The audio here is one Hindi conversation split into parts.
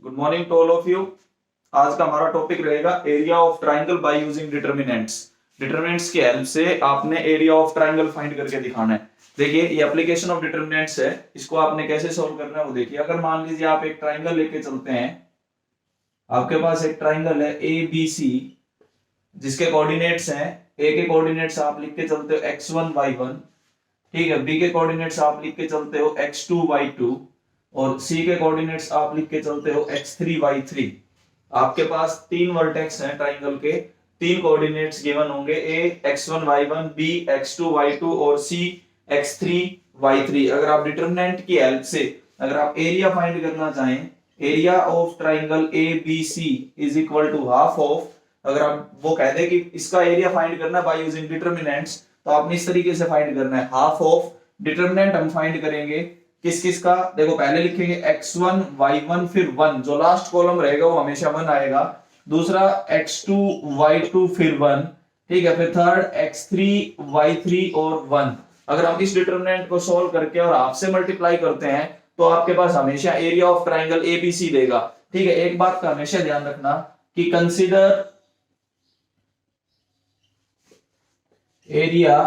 Good morning to all of you. आज का हमारा टॉपिक रहेगा area of triangle by using determinants. Determinants की हेल्प से आपने एरिया ऑफ ट्राइंगल फाइंड करके दिखाना है। देखिए ये एप्लीकेशन ऑफ डिटरमिनेंट्स है, इसको आपने कैसे सॉल्व करना है वो देखिए। अगर मान लीजिए आप एक ट्राइंगल लेके चलते हैं, आपके पास एक ट्राइंगल है ए बी सी जिसके कोऑर्डिनेट्स हैं, ए के कोऑर्डिनेट्स आप लिख के चलते हो x1 y1, ठीक है। बी के कोऑर्डिनेट्स आप लिख के चलते हो x2 y2 और सी के कोऑर्डिनेट्स आप लिख के चलते हो x3 y3। आपके पास तीन वर्टेक्स हैं ट्राइंगल के, तीन कोऑर्डिनेट्स गिवन होंगे, ए x1 y1, B x2 y2 और सी x3 y3। अगर आप डिटरमिनेंट की हेल्प से अगर आप एरिया फाइंड करना चाहें, area of triangle A B C is equal to half of, अगर आप वो कह दे कि इसका एरिया फाइंड करना बाय यूजिंग डिटरमिनेंट्स, तो आपने इस तरीके से फाइंड करना है। हाफ ऑफ डिटरमिनेंट हम फाइंड करेंगे किस किस का, देखो पहले लिखेंगे x1 y1 फिर 1, जो लास्ट कॉलम रहेगा वो हमेशा 1 आएगा। दूसरा x2 y2 फिर 1, ठीक है। फिर थर्ड x3 y3 और 1। अगर हम इस डिटरमिनेंट को सोल्व करके और हाफ से मल्टीप्लाई करते हैं तो आपके पास हमेशा एरिया ऑफ ट्राइंगल एबीसी देगा, ठीक है। एक बात का हमेशा ध्यान रखना कि कंसीडर एरिया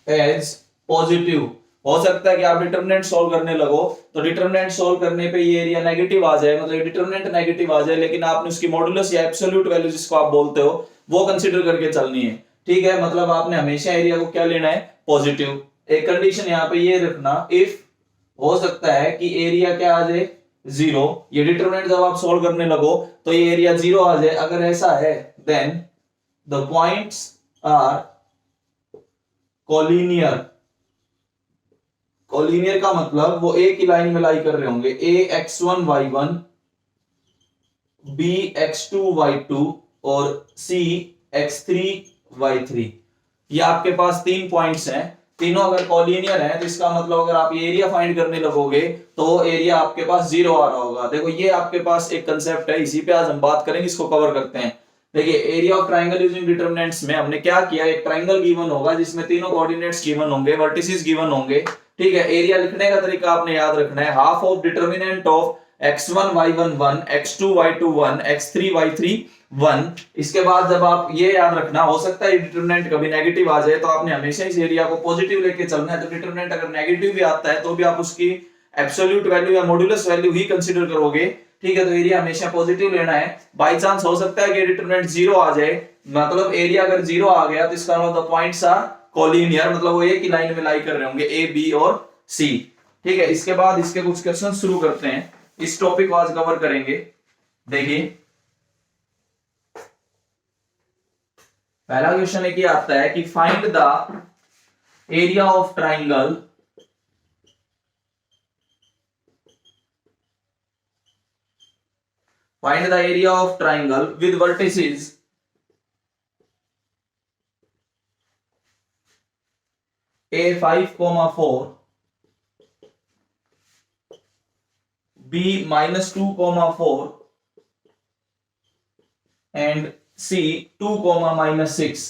एज पॉजिटिव। हो सकता है कि आप डिटरमिनेंट सॉल्व करने लगो तो डिटरमिनेंट सॉल्व करने पे ये एरिया नेगेटिव आ जाए, मतलब डिटरमिनेंट नेगेटिव आ जाए, लेकिन आपने उसकी मॉडुलस या एब्सोल्यूट वैल्यू जिसको आप बोलते हो वो कंसीडर करके चलनी है, ठीक है। मतलब आपने हमेशा एरिया को क्या लेना है, पॉजिटिव। एक कंडीशन यहाँ पे ये रखना, इफ हो सकता है कि एरिया क्या आ जाए, जीरो। ये डिटरमिनेंट जब आप सॉल्व करने लगो तो ये एरिया जीरो आ जाए। अगर ऐसा है then the points are collinear. Collinear का मतलब वो एक ही लाइन में लाई कर रहे होंगे, ए x1 y1, B x2 y2 और सी x3 y3। ये आपके पास तीन पॉइंट्स हैं, तीनों अगर कोलिनियर हैं तो इसका मतलब अगर आप एरिया फाइंड करने लगोगे तो वो एरिया आपके पास जीरो आ रहा होगा। देखो ये आपके पास एक कंसेप्ट है, इसी पे आज हम बात करेंगे, इसको कवर करते हैं। देखिए area of triangle using determinants में हमने क्या किया, एक ट्राइंगल गिवन होगा जिसमें तीनों कोऑर्डिनेट्स गिवन होंगे, वर्टिसेस गिवन होंगे, ठीक है। एरिया लिखने का तरीका आपने याद रखना है, half of determinant of x1 y1 1, x2 y2 1, x3 y3 1। इसके बाद जब आप ये याद रखना, हो सकता है डिटरमिनेंट कभी नेगेटिव आ जाए तो आपने हमेशा इस एरिया को पॉजिटिव लेके चलना है। तो डिटरमिनेंट अगर नेगेटिव भी आता है तो भी आप उसकी एब्सोल्यूट वैल्यू या मॉड्यूलस वैल्यू ही कंसीडर करोगे, ठीक है। तो एरिया हमेशा पॉजिटिव लेना है। बाय चांस हो सकता है कि डिटरमिनेंट जीरो आ जाए, मतलब एरिया अगर जीरो आ गया तो इसका मतलब पॉइंट्स आर कोलिनियर, मतलब वो एक ही लाइन में लाई कर रहे होंगे, ए बी और सी, ठीक है। इसके बाद इसके कुछ क्वेश्चन शुरू करते हैं, इस टॉपिक को आज कवर करेंगे। देखिए पहला क्वेश्चन एक आता है कि find the area of triangle with vertices a5, 4, b -2, 4 and c 2, -6।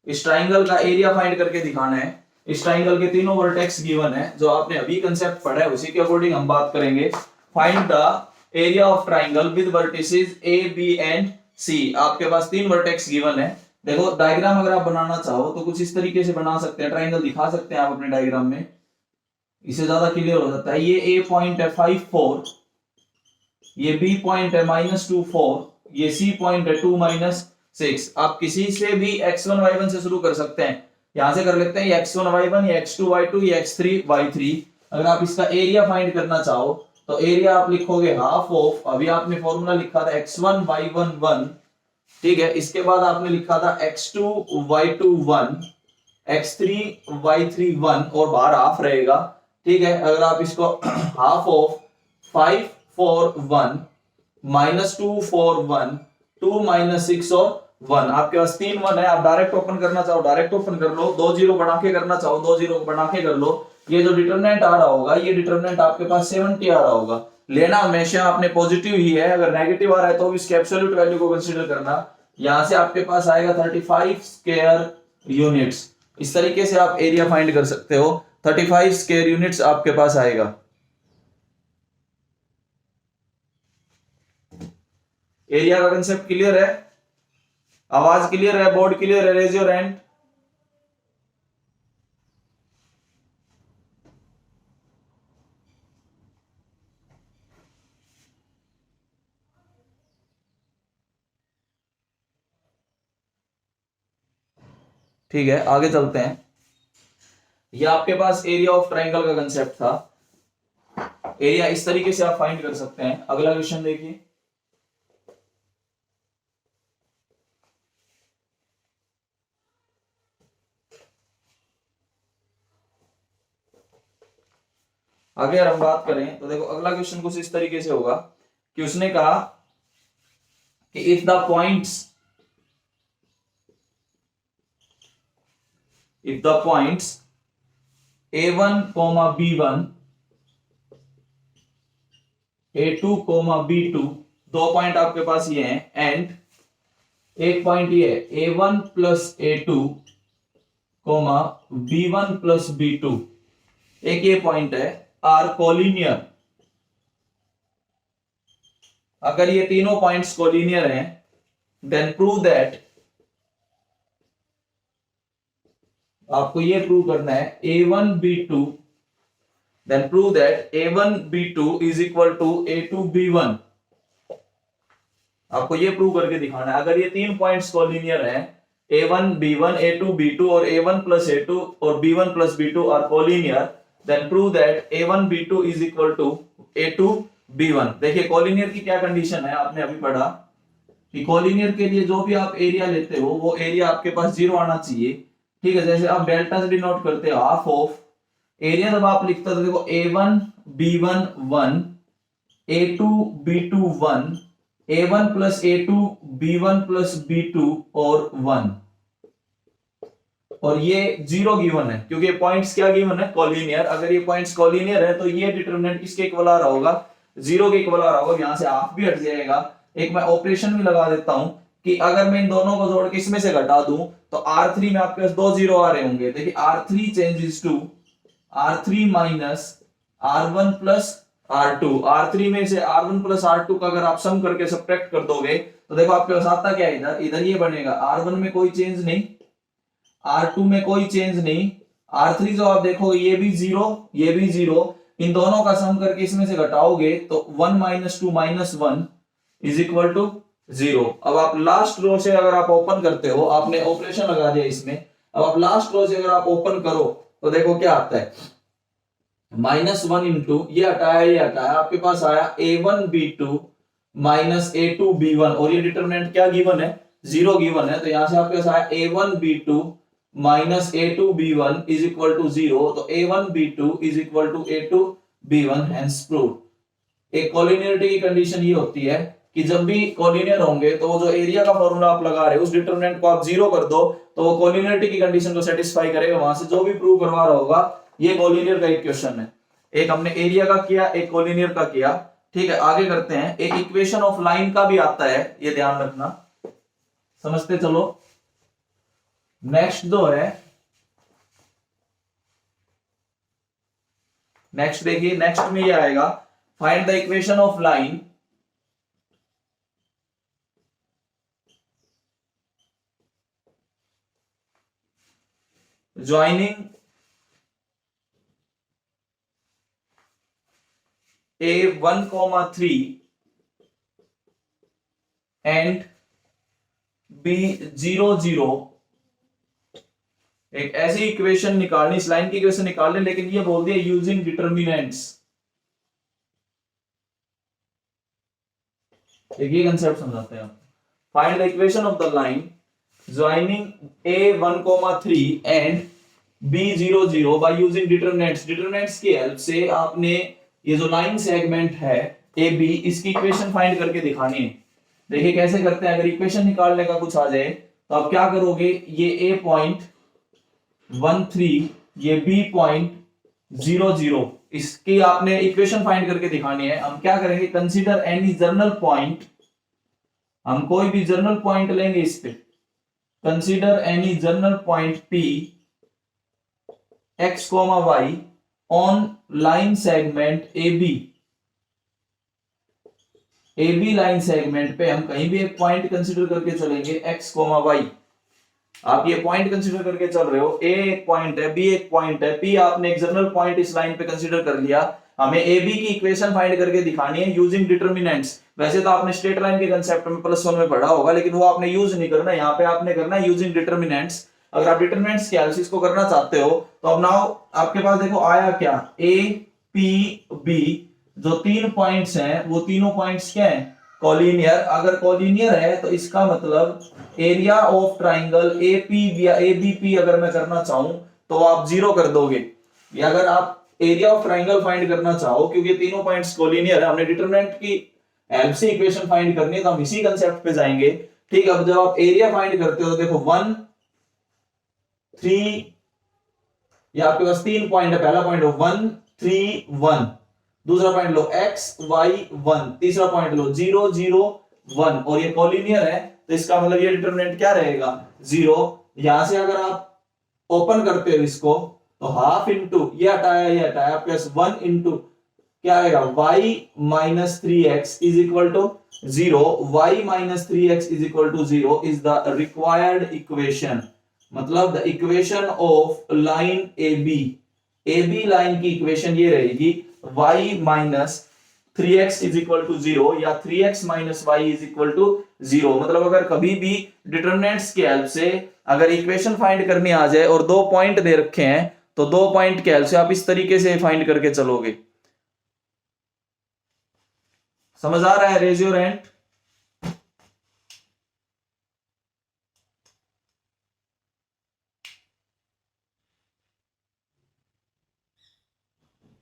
इस ट्राइंगल का एरिया फाइंड करके दिखाना है। इस ट्राइंगल के तीनों वर्टेक्स गिवन है, जो आपने अभी कंसेप्ट पढ़ा है उसी के अकॉर्डिंग हम बात करेंगे। Find the area of triangle with vertices a b and c। आपके पास तीन वर्टेक्स गिवन है। देखो डायग्राम अगर आप बनाना चाहो तो कुछ इस तरीके से बना सकते हैं, ट्राइंगल दिखा सकते हैं आप अपने डायग्राम में, इससे ज्यादा क्लियर हो जाता है। ये a पॉइंट है 5 4, ये b पॉइंट है -2 4, ये c पॉइंट है 2 -6। आप किसी से भी x1 y1 से शुरू कर सकते हैं, यहां से कर लेते हैं, ये x1 y1, ये x2 y2, ये x3 y3। अगर आप इसका एरिया फाइंड करना चाहो तो एरिया आप लिखोगे हाफ ऑफ, अभी आपने फॉर्मूला लिखा था x1 y1 1, ठीक है। इसके बाद आपने लिखा था x2 y2 1, x3 y3 1 और बाहर हाफ रहेगा, ठीक है। अगर आप इसको हाफ ऑफ 5 4 1 -2 4 1 2 -6 और 1, आपके पास 3 1 है। आप डायरेक्ट ओपन करना चाहो डायरेक्ट ओपन कर लो, 2 0 बना के करना चाहो 2 0 बना के कर लो। ये जो डिटरमिनेंट आ रहा होगा, ये डिटरमिनेंट आपके पास 70 आ रहा होगा। लेना हमेशा आपने पॉजिटिव ही है, अगर नेगेटिव आ रहा है तो भी इसके एब्सोल्यूट वैल्यू को कंसीडर करना। यहां से आपके पास आएगा 35 स्क्वायर यूनिट्स। इस तरीके से आप एरिया फाइंड कर सकते हो, 35 स्क्वायर यूनिट्स आपके पास आएगा। एरिया का कंसेप्ट क्लियर है? आवाज क्लियर है? बोर्ड क्लियर है? Raise your hand. ठीक है, आगे चलते हैं। ये आपके पास एरिया ऑफ ट्राइंगल का कंसेप्ट था। एरिया इस तरीके से आप फाइंड कर सकते हैं। अगला क्वेश्चन देखिए। आगे अगर हम बात करें तो देखो अगला क्वेश्चन कुछ इस तरीके से होगा कि उसने कहा कि if the points a1, b1, a2, b2, दो पॉइंट आपके पास ये हैं, एंड एक पॉइंट ये है a1 plus a2, b1 plus b2, एक ये पॉइंट है, आर कोलिनियर। अगर ये तीनों पॉइंट्स कोलिनियर हैं, देन प्रूव दैट, आपको ये प्रूव करना है a1 b2, then prove that a1 b2 is equal to a2 b1। आपको ये प्रूव करके दिखाना है। अगर ये तीन पॉइंट्स कोलिनियर हैं, a1 b1 a2 b2 और a1 प्लस a2 और b1 plus b2 are collinear, then prove that a1 b2 is equal to a2 b1। देखिए कोलिनियर की क्या कंडीशन है, आपने अभी पढ़ा कि कोलिनियर के लिए जो भी आप एरिया लेते हो वो एरिया आपके पास जीरो आना चाहिए। ठीक है, जैसे आप डेल्टा से डिनोट करते हो हाफ ऑफ एरिया, जब आप लिखते हो तो देखो a1 b1 1, a2 b2 1, a1 plus a2 b1 plus b2 और 1, और ये जीरो गिवन है क्योंकि पॉइंट्स क्या गिवन है, कॉलिनियर। अगर ये पॉइंट्स कॉलिनियर है तो ये डिटरमिनेंट किसके इक्वल आ रहा होगा, जीरो के इक्वल आ रहा होगा। यहां से हाफ भी हट जाएगा। एक मैं ऑपरेशन भी लगा देता हूं कि अगर मैं इन दोनों को जोड़ के इसमें से घटा दूं तो R3 में आपके पास दो जीरो आ रहे होंगे। देखिए R3 changes to R3 minus R1 plus R2। R3 में से R1 प्लस R2 का अगर आप सम करके सब्ट्रैक्ट कर दोगे तो देखो आपके पास आता क्या है, इधर इधर ये बनेगा R1 में कोई चेंज नहीं, R2 में कोई चेंज नहीं, R3 जो आप देखोगे ये भी जीरो, ये भी जीरो। इन दोनों का सम करके इसमें से घटाओगे तो 1 minus 2 minus 1 is equal to zero. अब आप लास्ट रो से अगर आप ओपन करते हो, आपने ऑपरेशन लगा दिया इसमें, अब आप लास्ट रो से अगर आप ओपन करो तो देखो क्या आता है, -1 इंटू ये हटाया ये हटाया, आपके पास आया a1 b2 minus a2 b1, और ये डिटरमिनेंट क्या गिवन है, जीरो गिवन है। तो यहां से आपके पास आया a1 b2 minus a2 b1 is equal to zero. तो a1 b2 is equal to a2 b1, hence proved. एक कोलिनियरिटी की कंडीशन ये होती है कि जब भी कोलिनियर होंगे तो वो जो एरिया का फॉर्मूला आप लगा रहे हो उस डिटरमिनेंट को आप जीरो कर दो तो वो कोलिनियरिटी की कंडीशन को सेटिस्फाई करेगा। वहां से जो भी प्रूव करवा रहा होगा, ये कोलिनियर का एक क्वेश्चन है। एक हमने एरिया का किया, एक कोलिनियर का किया। ठीक है, आगे करते हैं। एक इक्वेशन ऑफ लाइन का भी आता है, ये ध्यान रखना, समझते चलो। नेक्स्ट दो है, नेक्स्ट देखिए, नेक्स्ट में ये आएगा find the equation of line joining A1, 3 and B0, 0। एक ऐसी इक्वेशन निकालनी, इस लाइन की इक्वेशन निकालनी, लेकिन ये बोल दिया यूजिंग डिटर्मिनेंट्स। एक ये कंसेप्ट समझाते हैं। Find the equation of the line joining A1, 3 and B0, 0 by using determinants. Determinants की हेल्प से आपने ये जो लाइन सेगमेंट है AB, इसकी इक्वेशन फाइंड करके दिखानी है। देखिए कैसे करते हैं। अगर इक्वेशन निकालने का कुछ आ जाए तो आप क्या करोगे, ये A पॉइंट 1, 3, ये B पॉइंट 0, 0, इसकी आपने इक्वेशन फाइंड करके दिखानी है। हम क्या करेंगे, कंसीडर एनी जर्नल पॉइंट, हम कोई भी जर्नल पॉइंट लेंगे इस पे। Consider any general point P x, y on line segment AB। A B line segment पे हम कहीं भी एक पॉइंट कंसीडर करके चलेंगे x, y। आप ये पॉइंट कंसीडर करके चल रहे हो, ए एक पॉइंट है, बी एक पॉइंट है, पी आपने एक जनरल पॉइंट इस लाइन पे कंसीडर कर लिया। हमें ए बी की इक्वेशन फाइंड करके दिखानी है यूजिंग डिटरमिनेंट्स। वैसे तो आपने स्ट्रेट लाइन के कंसेप्ट में +1 में पढ़ा होगा, लेकिन वो आपने यूज नहीं करना, यहाँ पे आपने करना है यूजिंग डिटरमिनेंट्स। अगर आप डिटरमिनेंट्स के एनालिसिस को करना चाहते हो तो अब नाउ आपके पास देखो आया क्या, ए पी बी जो 3 पॉइंट्स हैं वो तीनों पॉइंट्स क्या है, कॉलिनियर। अगर कॉलिनियर है तो इसका मतलब एरिया ऑफ ट्राइंगल एपी या एबीपी अगर मैं करना चाहूं तो आप 0 कर दोगे। या अगर आप एरिया ऑफ ट्राइंगल फाइंड करना चाहो, क्योंकि तीनों पॉइंट्स कॉलिनियर है, हमने डिटरमिनेंट की हेल्प से इक्वेशन फाइंड करनी है, तो हम इसी कंसेप्ट पे जाएंगे। ठीक, अब जब आप एरिया फाइंड करते हो तो देखो 1 3, या आपके पास 3 पॉइंट है, पहला पॉइंट लो 1 3 1, दूसरा पॉइंट लो x y 1, तीसरा पॉइंट लो 0 0 1, और ये कॉलिनियर है तो इसका मतलब ये डिटरमिनेंट क्या रहेगा, 0। यहां से अगर आप ओपन करते हो इसको तो हाफ इंटू ये हटाया प्लस 1 इंटू क्या आएगा y minus 3x is equal to 0। y minus 3x is equal to 0 is the required equation, मतलब the equation of line AB line की इक्वेशन ये रहेगी y minus 3x is equal to 0 या 3x minus y is equal to 0। मतलब अगर कभी भी डिटरमिनेंट्स की हेल्प से अगर इक्वेशन फाइंड करनी आ जाए और 2 पॉइंट दे रखे हैं तो 2 पॉइंट की हेल्प से आप इस तरीके से फाइंड करके चलोगे। समझ आ रहा है? Raise your hand.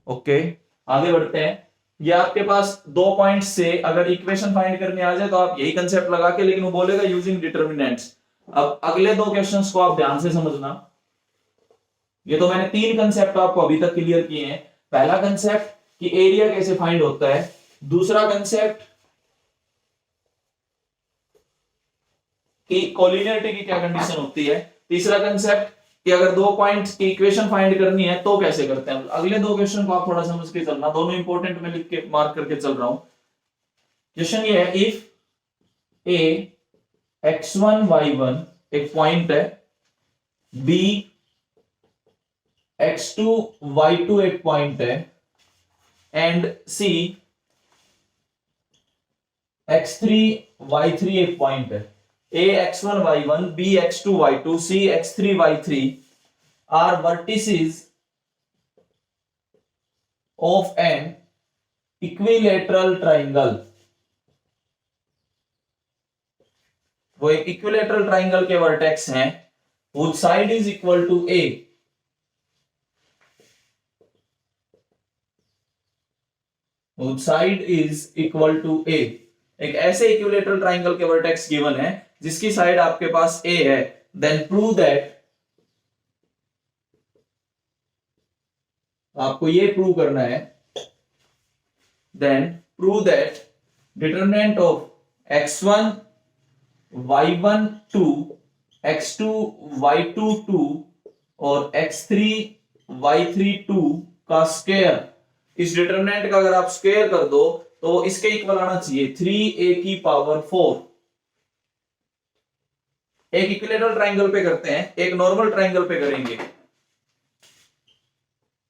ओके, आगे बढ़ते हैं। ये आपके पास 2 पॉइंट से अगर इक्वेशन फाइंड करने आ जाए तो आप यही कंसेप्ट लगा के, लेकिन वो बोलेगा यूजिंग डिटरमिनेंट्स। अब अगले 2 क्वेश्चंस को आप ध्यान से समझना। ये तो मैंने 3 कंसेप्ट आपको अभी तक क्लियर किए हैं। पहला कंसेप्ट कि एरिया कैसे फाइंड होता है, दूसरा कंसेप्ट कि कोलिनियरिटी की क्या कंडीशन होती है, तीसरा कंसेप्ट कि अगर 2 पॉइंट्स की इक्वेशन फाइंड करनी है तो कैसे करते हैं। अगले 2 क्वेश्चन को आप थोड़ा समझ के चलना, दोनों इंपॉर्टेंट में लिख के मार्क करके चल रहा हूं। क्वेश्चन ये है, इफ ए x1 y1 एक पॉइंट है, b x2 y2 एक पॉइंट है, एंड c x3 y3 एक पॉइंट है। a x1 y1, b x2 y2, c x3 y3 are vertices of an equilateral triangle। वो एक इक्विलेटरल ट्राइंगल के वर्टेक्स हैं, whose side is equal to a। whose side is equal to a, एक ऐसे इक्विलेटरल ट्राइंगल के वर्टेक्स गिवन है जिसकी साइड आपके पास a है। देन प्रूव दैट, आपको ये प्रूव करना है, then prove that determinant of x1 y1 2, x2 y2 2 और x3 y3 2 का स्क्वायर। इस डिटरमिनेंट का अगर आप स्क्वायर कर दो तो इसके इक्वल आना चाहिए 3a की पावर 4। एक इक्विलेटरल ट्राइंगल पे करते हैं, एक नॉर्मल ट्राइंगल पे करेंगे।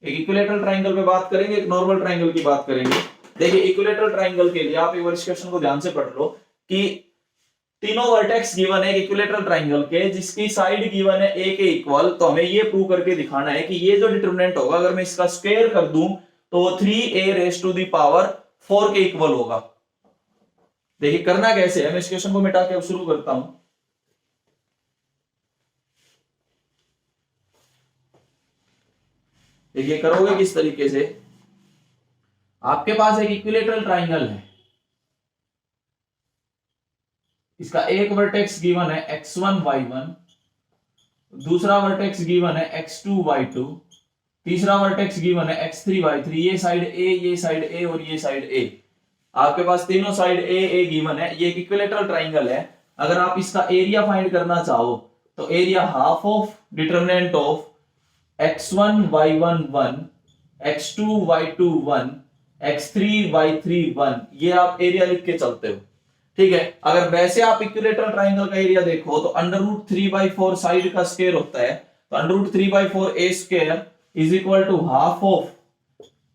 एक इक्विलेटरल ट्राइंगल पे बात करेंगे, एक नॉर्मल ट्राइंगल की बात करेंगे। देखिए इक्विलेटरल ट्राइंगल के लिए आप एक बार इस क्वेश्चन को ध्यान से पढ़ लो कि तीनों वर्टेक्स गिवन है इक्विलेटरल ट्राइंगल के, जिसकी साइड गिवन है a के इक्वल। तो हमें ये प्रूव करके दिखाना है कि ये जो डिटरमिनेंट होगा अगर मैं इसका स्क्वायर कर दूं तो वो 3a raise to the power 4 के इक्वल होगा। देखिए करना कैसे है, मैं इस क्वेश्चन को मिटा के अब शुरू करता हूं। देखिए करोगे किस तरीके से, आपके पास एक इक्विलेटरल ट्राइंगल है, इसका एक वर्टेक्स गिवन है x1 y1, दूसरा वर्टेक्स गिवन है x2 y2, तीसरा वर्टेक्स गिवन है x3 y3। ये साइड a, ये साइड a और ये साइड a। आपके पास तीनों साइड a गिवन है। ये एक इक्विलेटरल ट्राइंगल है। अगर आप इसका एरिया फाइंड करना चाहो तो area half of determinant of x1 y1 1, x2 y2 1 x3y3 1, ये आप एरिया लिख के चलते हो। ठीक है, अगर वैसे आप इक्विलेटरल ट्राइंगल का एरिया देखो तो √3/4 साइड का स्क्वायर होता है, तो √3/4 a square is equal to half of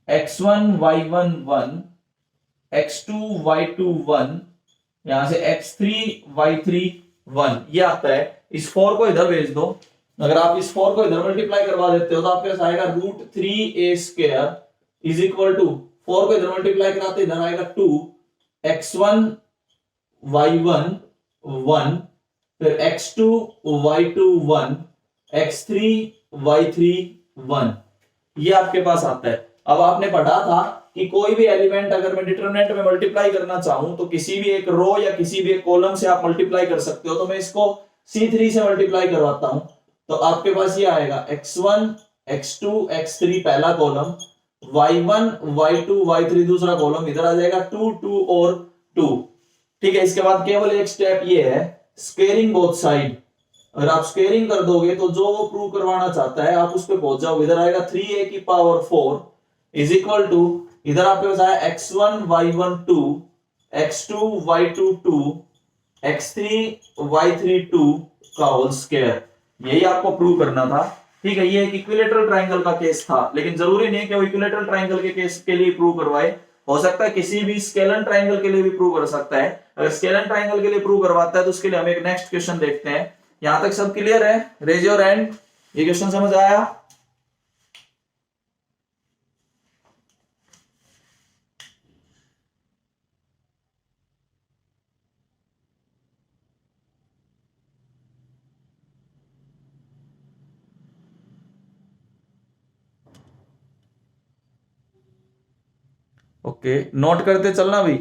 x1y1 1, x2y2 1, यहां से x3y3 1, ये आता है। इस 4 को इधर भेज दो, अगर आप इस 4 को इधर मल्टीप्लाई करवा देते हो तो आपके पास आएगा √3a square is equal to 4 को इधर मल्टीप्लाई कराते इधर आएगा 2 x1y1 1, फिर x2y2 1, x3y3 1, ये आपके पास आता है। अब आपने पढ़ा था कि कोई भी एलिमेंट अगर मैं डिटरमिनेंट में मल्टीप्लाई करना चाहूं तो किसी भी एक रो या किसी भी एक कॉलम से आप मल्टीप्लाई कर सकते हो, तो मैं इसको C3 से मल्टीप्लाई करवाता हूं, तो आपके पास ये आएगा x1 x2 x3 पहला कॉलम, y1 y2 y3 दूसरा कॉलम, इधर आ जाएगा 2 2 और 2। ठीक है, इसके बाद केवल एक स्टेप ये है स्क्वेयरिंग बोथ साइड। अगर आप स्क्वेयरिंग कर दोगे तो जो वो प्रूव करवाना चाहता है आप उस पे पहुंच जाओगे। इधर आएगा 3a⁴ इज इक्वल टू, इधर आपके पास आया x1y1 2, x2y2 2, x3y3 2 का होल स्क्वायर, यही आपको प्रूव करना था। ठीक है, ये एक इक्विलेटरल ट्राइंगल का केस था, लेकिन जरूरी नहीं कि वो इक्विलेटरल ट्राइंगल के केस के लिए प्रूव करवाए, हो सकता है किसी भी स्केलन ट्राइंगल के लिए भी प्रूव कर सकता है। अगर स्केलन ट्राइंगल के लिए प्रूव करवाता है तो उसके लिए हम एक नेक्स्ट क्वेश्चन देखते हैं। यहां तक सब क्लियर है? रेज योर हैंड, ये क्वेश्चन समझ आया? ओके, नोट करते चलना भी।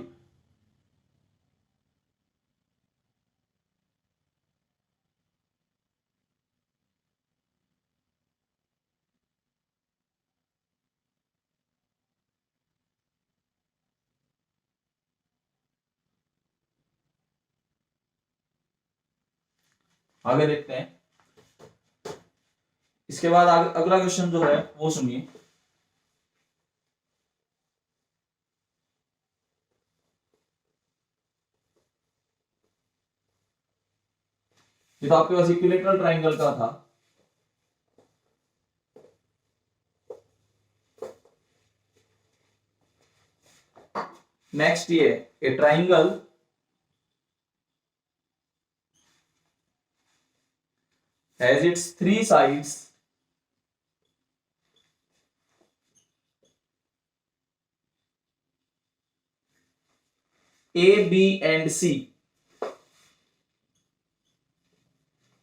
आगे देखते हैं। इसके बाद अगला क्वेश्चन जो है वो सुनिए। ये तो आपके पास इक्विलेटरल ट्राइंगल का था। नेक्स्ट ये ए triangle has its 3 sides A, B and C।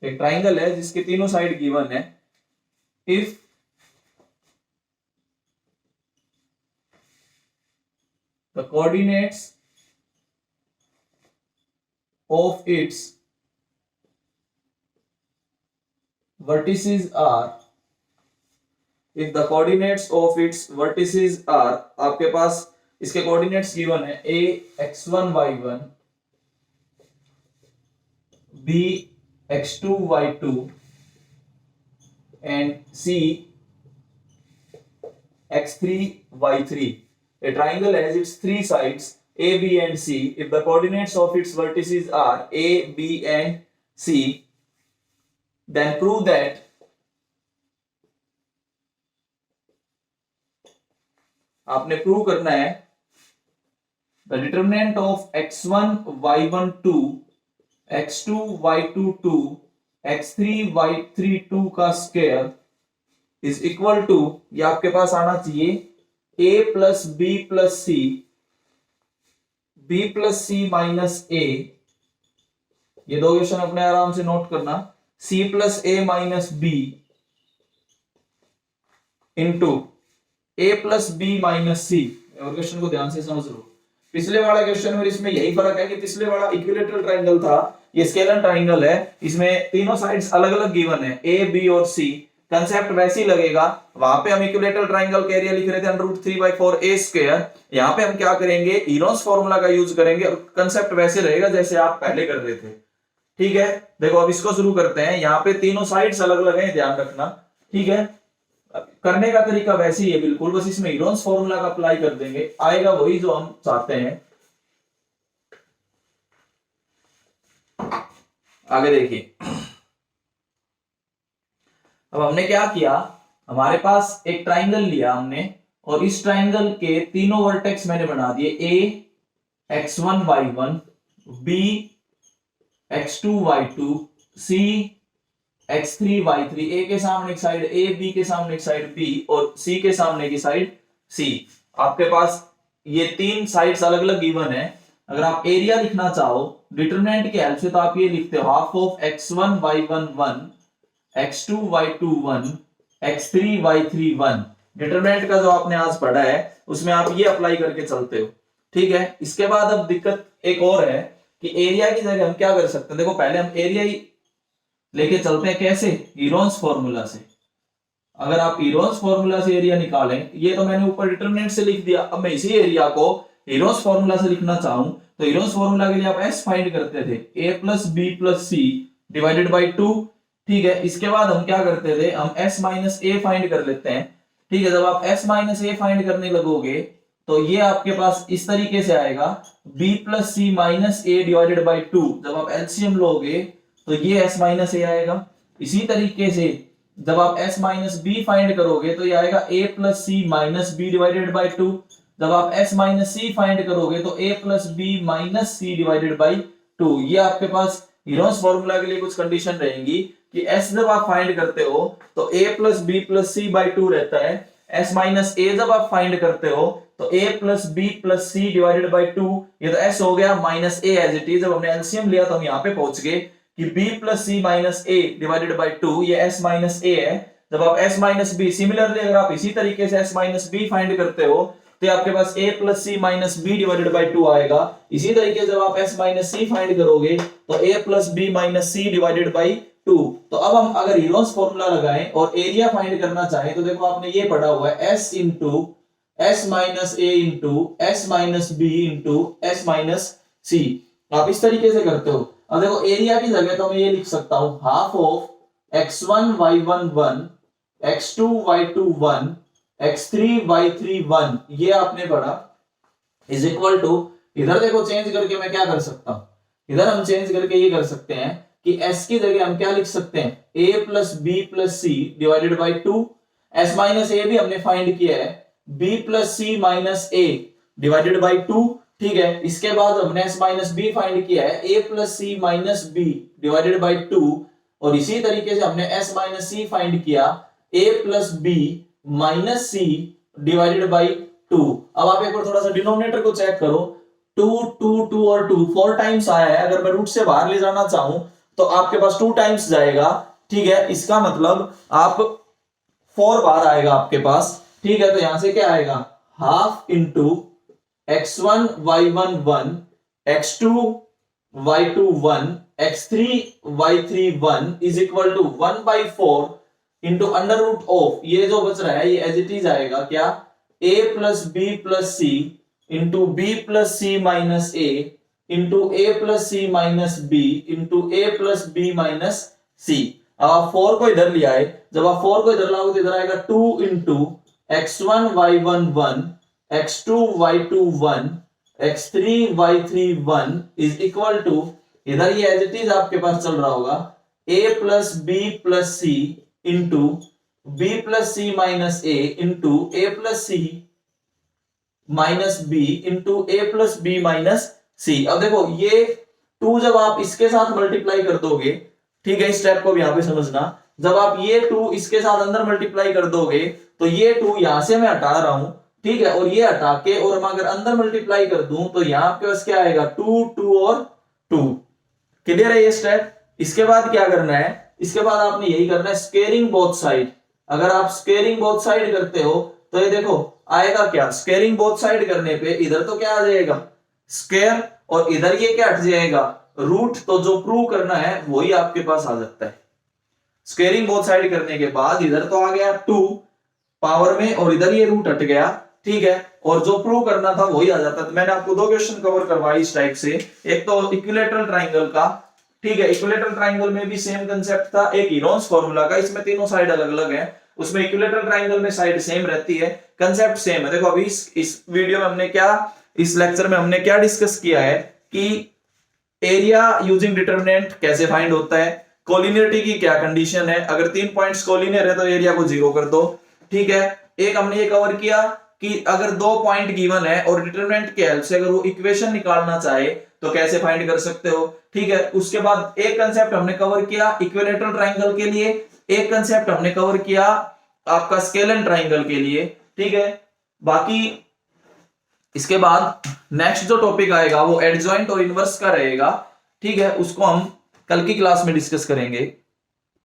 एक ट्राइंगल है जिसके तीनों साइड गिवन है। If the coordinates of its vertices are, if the coordinates of its vertices are, आपके पास इसके कोऑर्डिनेट्स गिवन है a x1 y1, b x2 y2 and c x3 y3। a triangle has its 3 sides a, b and c if the coordinates of its vertices are a, b and c, then prove that आपने प्रूव करना है the determinant of x1 y1 2, x2 y2 2, x3 y3 2 का स्क्वायर इज इक्वल टू, ये आपके पास आना चाहिए a plus B plus c, b plus C minus a। ये दो क्वेश्चन अपने आराम से नोट करना, c plus a minus b into a plus b minus c। और क्वेश्चन को ध्यान से समझ लो, पिछले वाला क्वेश्चन में इसमें यही फर्क है कि पिछले वाला इक्विलेटरल ट्राइंगल था, ये स्केलर ट्राइंगल है, इसमें तीनों साइड्स अलग अलग गिवन है a, b और c। कंसेप्ट वैसे ही लगेगा, वहां पे हम इक्विलेटरल ट्राइंगल का एरिया लिख रहे थे √3/4 a स्क्वायर, यहाँ पे हम क्या करेंगे, इनोस फॉर्मूला का यूज करेंगे और कंसेप्ट वैसे रहेगा जैसे आप पहले कर रहे थे। ठीक है, देखो अब इसको शुरू करते हैं। यहाँ पे तीनों साइड्स अलग अलग हैं, ध्यान रखना। ठीक है, करने का तरीका वैसे ही है बिल्कुल, बस इसमें हीरोन्स फॉर्मूला का अप्लाई कर देंगे, आएगा वही जो हम चाहते हैं। आगे देखिए, अब हमने क्या किया, हमारे पास एक ट्राइंगल लिया हमने, और इस ट्राइंगल के तीनों वर्टेक्स मैंने बना दिए, ए x1 y1, b x2 y2, c x3 y3, ए के सामने एक साइड ए, बी के सामने एक साइड बी, और सी के सामने की साइड सी। आपके पास ये तीन साइड्स अलग अलग गिवन है। अगर आप एरिया लिखना चाहो डिटरमिनेंट की हेल्प से तो आप ये लिखते हो half of x1 y1 1, x2 y2 1, x3 y3 1। Determinant का जो आपने आज पढ़ा है उसमें आप ये अप्लाई करके चलते हो, ठीक है। इसके बाद अब दिक्कत एक और है कि एरिया की जगह हम क्या कर सकते हैं। देखो पहले हम एरिया ही लेके चलते हैं, कैसे, हीरोन्स फॉर्मूला से। अगर आप हीरोन्स फॉर्मूला से एरिया निकालें, ये तो मैंने ऊपर डिटरमिनेंट से लिख दिया, अब मैं इसी एरिया को हीरोन्स फॉर्मूला से लिखना चाहूं तो हीरोन्स फॉर्मूला के लिए आप एस फाइंड करते थे, a plus B plus C divided by 2, ठीक है। इसके बाद हम क्या करते थे, हम s माइनस ए फाइंड कर लेते हैं, ठीक है। जब आप s माइनस ए फाइंड करने लगोगे तो ये आपके पास इस तरीके से आएगा, b plus C minus A divided by 2। जब आप एलसीएम लोगे तो ये s माइनस ए आएगा। इसी तरीके से जब आप s माइनस बी फाइंड करोगे तो ये आएगा a plus C minus b divided by 2। जब आप s माइनस सी फाइंड करोगे तो a plus B minus c divided by 2। ये आपके पास हीरोन्स फॉर्मूला के लिए कुछ कंडीशन रहेंगी कि s जब आप फाइंड करते हो तो a plus B plus c by 2 रहता है, s माइनस ए जब आप फाइंड करते हो तो a plus B plus C divided by 2। ये तो s हो गया minus a as it is. जब हमने एलसीएम लिया तो हम यहाँ पे पहुंच गए कि b plus C minus A divided by 2, ये s माइनस ए है। जब आप s माइनस बी, सिमिलरली अगर आप इसी तरीके से s माइनस बी फाइंड करते हो तो आपके पास a plus C minus b divided by 2 आएगा। इसी तरीके से जब आप s माइनस सी फाइंड करोगे तो a plus B minus c divided by 2। तो अब हम अगर हीरोन्स फॉर्मूला लगाएं और एरिया फाइंड करना चाहें तो देखो आपने ये पढ़ा हुआ है s into s minus A into s minus B into s minus C. आप इस तरीके से करते हो। अब देखो एरिया की जगह तो मैं ये लिख सकता हूं, half of x1 y1 1, x2 y2 1, x3 y3 1, ये आपने पढ़ा, इज इक्वल टू, इधर देखो चेंज करके मैं क्या कर सकता हूं, इधर हम चेंज करके ये कर सकते हैं कि s की जगह हम क्या लिख सकते हैं, a plus B plus C divided by 2। s minus A भी हमने फाइंड किया है, b plus C minus A divided by 2, ठीक है। इसके बाद हमने s माइनस बी फाइंड किया है, a plus C minus b divided by 2, और इसी तरीके से हमने s माइनस सी फाइंड किया, a plus B minus c divided by 2। अब आप एक बार थोड़ा सा डिनोमिनेटर को चेक करो, 2 2 2 और 2 4 टाइम्स आया है। अगर मैं रूट से बाहर ले जाना चाहूं तो आपके पास 2 टाइम्स जाएगा, ठीक है। इसका मतलब आप 4 बार आएगा आपके पास, ठीक है। तो यहां से क्या आएगा, half into x1 y1 1, x2 y2 1, x3 y3 1 is equal to 1/4 into under root of, ये जो बच रहा है ये एज इट इज आएगा क्या, a plus B plus C into B plus C minus A into A plus C minus B into A plus B minus C. अब आप 4 को इधर ले आए, जब आप 4 को इधर लाओगे तो इधर आएगा 2 into x1 y1 1, x2 y2 1, x3 y3 1 is equal to, इधर ये एज इट इज आपके पास चल रहा होगा, a plus B plus C into B plus C minus A into A plus C minus B into A plus B minus C. अब देखो ये 2 जब आप इसके साथ मल्टीप्लाई कर दोगे, ठीक है, इस स्टेप को भी यहां पे समझना, जब आप ये 2 इसके साथ अंदर मल्टीप्लाई कर दोगे तो ये 2 यहां से मैं हटा रहा हूं, ठीक है, और ये हटा के और हम अगर अंदर मल्टीप्लाई कर दूं तो यहां आपके पास क्या आएगा, 2 2 और 2। क्लियर है ये स्टेप। इसके बाद क्या करना है, इसके बाद आपने यही करना है, स्क्वेयरिंग बोथ साइड। अगर आप स्क्वेयरिंग बोथ साइड करते हो तो ये देखो आएगा क्या, स्क्वेयरिंग बोथ साइड करने पे इधर तो क्या आ जाएगा, स्क्वायर, और इधर ये क्या हट जाएगा, रूट। तो जो प्रूव करना है वही आपके पास आ जाता है। स्क्वेयरिंग बोथ साइड करने के बाद इधर तो आ गया 2 पावर में और इधर ये रूट हट गया, ठीक है, और जो प्रूव करना था वही आ जाता है। तो मैंने आपको 2 क्वेश्चन कवर करवाए इस टाइप से, एक तो इक्विलैटरल ट्राइंगल का, ठीक है, इक्विलैटरल ट्राइंगल में भी सेम कंसेप्ट था, एक हीरोन्स फॉर्मूला का, इसमें तीनों साइड अलग अलग है। उसमें इक्विलेटरल ट्राइंगल में साइड सेम रहती है, कंसेप्ट सेम है। देखो अभी इस वीडियो में हमने क्या, इस लेक्चर में हमने क्या डिस्कस किया है कि एरिया यूजिंग डिटरमिनेंट कैसे फाइंड होता है, कोलिनियरिटी की क्या कंडीशन है, अगर 3 पॉइंट्स कोलिनियर है तो एरिया को 0 कर दो, ठीक है। एक हमने ये कवर किया कि अगर 2 पॉइंट गिवन है और डिटरमिनेंट के हेल्प से अगर वो इक्वेशन निकालना चाहे तो कैसे फाइंड कर सकते हो, ठीक है। उसके बाद एक कंसेप्ट हमने कवर किया इक्विलेटरल ट्राइंगल के लिए, एक कंसेप्ट हमने कवर किया आपका स्केलन ट्राइंगल के लिए, ठीक है। बाकी इसके बाद नेक्स्ट जो टॉपिक आएगा वो एडजॉइंट और इनवर्स का रहेगा, ठीक है। उसको हम कल की क्लास में डिस्कस करेंगे।